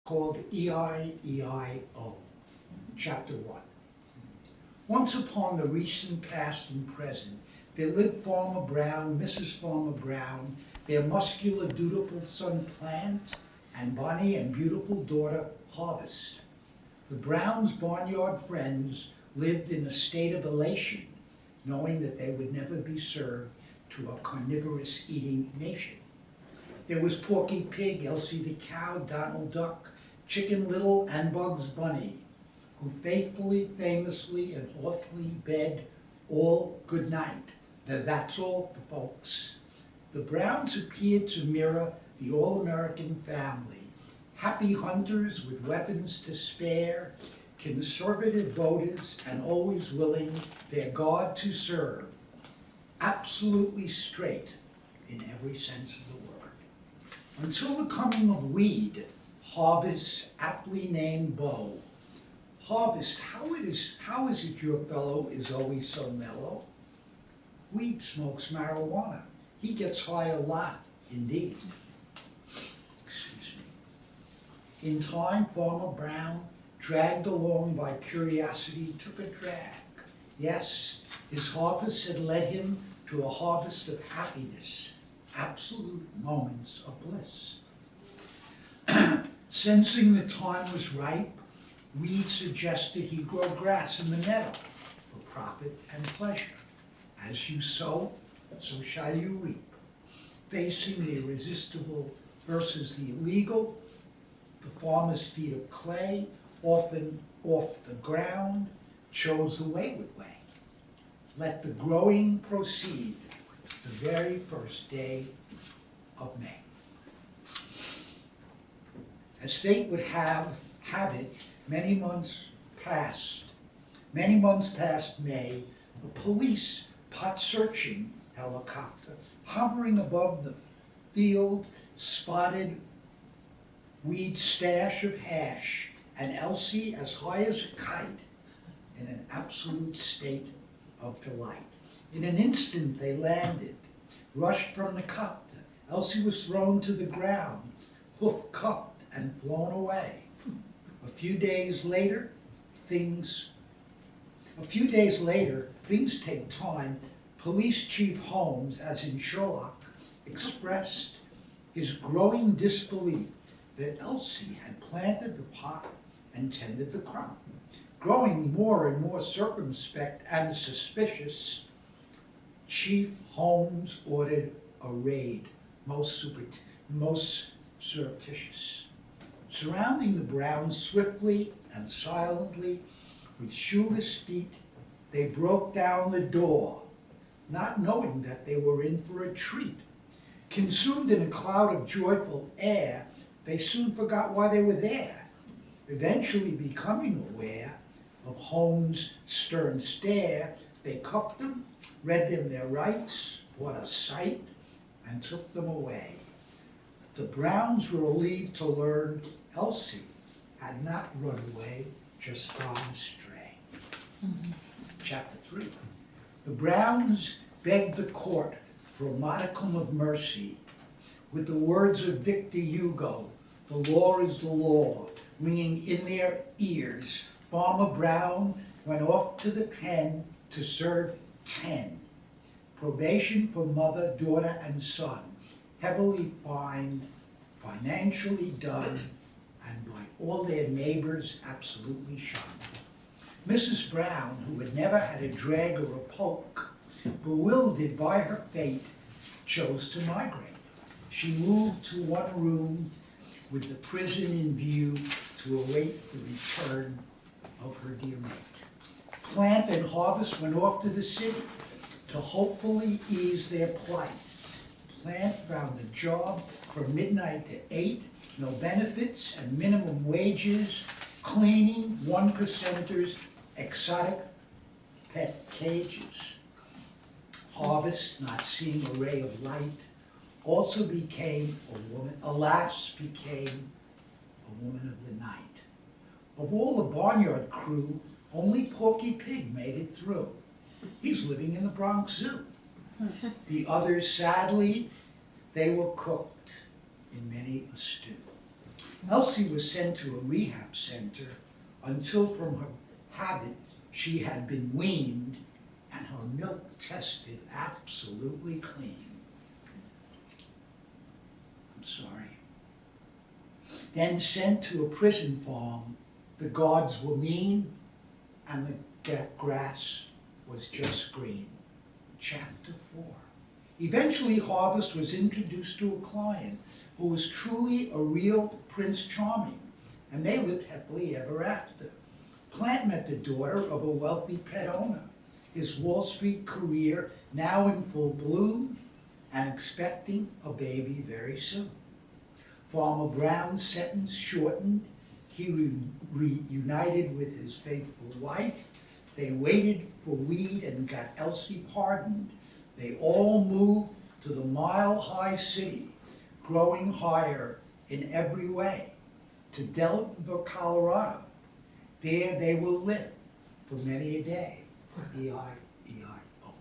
called E-I-E-I-O, Chapter 1. Once upon the recent past and present, there lived Farmer Brown, Mrs. Farmer Brown, their muscular, dutiful son Plant, and bonny and beautiful daughter Harvest. The Browns' barnyard friends lived in a state of elation, knowing that they would never be served to a carnivorous eating nation. There was Porky Pig, Elsie the Cow, Donald Duck, Chicken Little, and Bugs Bunny, who faithfully, famously, and haughtily bade all good night. That's all, folks. The Browns appeared to mirror the all-American family, happy hunters with weapons to spare, conservative voters, and always willing their God to serve, absolutely straight in every sense of the word. Until the coming of Weed, Harvest, aptly named Beau. Harvest, how is it your fellow is always so mellow? Weed smokes marijuana. He gets high a lot, indeed. Excuse me. In time, Farmer Brown, dragged along by curiosity, took a drag. Yes, his harvest had led him to a harvest of happiness, absolute moments of bliss. Sensing the time was ripe, Weed suggested he grow grass in the meadow for profit and pleasure. As you sow, so shall you reap. Facing the irresistible versus the illegal, the farmer's feet of clay, often off the ground, chose the wayward way. Let the growing proceed the very first day of May. As fate would have it, many months past May, a police pot-searching helicopter hovering above the field spotted Weed's stash of hash and Elsie as high as a kite in an absolute state of delight. In an instant they landed, rushed from the copter. Elsie was thrown to the ground, hoof cupped and flown away. A few days later, things take time. Police Chief Holmes, as in Sherlock, expressed his growing disbelief that Elsie had planted the pot and tended the crop. Growing more and more circumspect and suspicious, Chief Holmes ordered a raid, most surreptitious. Surrounding the Browns swiftly and silently, with shoeless feet, they broke down the door, not knowing that they were in for a treat. Consumed in a cloud of joyful air, they soon forgot why they were there. Eventually becoming aware of Holmes' stern stare, they cuffed them, read them their rights, what a sight, and took them away. The Browns were relieved to learn Elsie had not run away, just gone astray. Chapter 3. The Browns begged the court for a modicum of mercy. With the words of Victor Hugo, the law is the law, ringing in their ears, Farmer Brown went off to the pen to serve 10. Probation for mother, daughter, and son, heavily fined, financially done, and by all their neighbors absolutely shunned. Mrs. Brown, who had never had a drag or a poke, bewildered by her fate, chose to migrate. She moved to one room with the prison in view to await the return of her dear mate. Plant and Harvest went off to the city to hopefully ease their plight. Plant found a job from midnight to 8, no benefits and minimum wages, cleaning 1%ers, exotic pet cages. Harvest, not seeing a ray of light, also became a woman, alas, became a woman of the night. Of all the barnyard crew, only Porky Pig made it through. He's living in the Bronx Zoo. The others, sadly, they were cooked in many a stew. Elsie was sent to a rehab center until from her habit she had been weaned and her milk tested absolutely clean. I'm sorry. Then sent to a prison farm, the guards were mean and the grass was just green. Chapter 4. Eventually, Harvest was introduced to a client who was truly a real Prince Charming, and they lived happily ever after. Plant met the daughter of a wealthy pet owner, his Wall Street career now in full bloom and expecting a baby very soon. Farmer Brown's sentence shortened. He reunited with his faithful wife. They waited for weed and got Elsie pardoned. They all moved to the mile-high city, growing higher in every way, to Denver, Colorado. There they will live for many a day. E-I-E-I-O.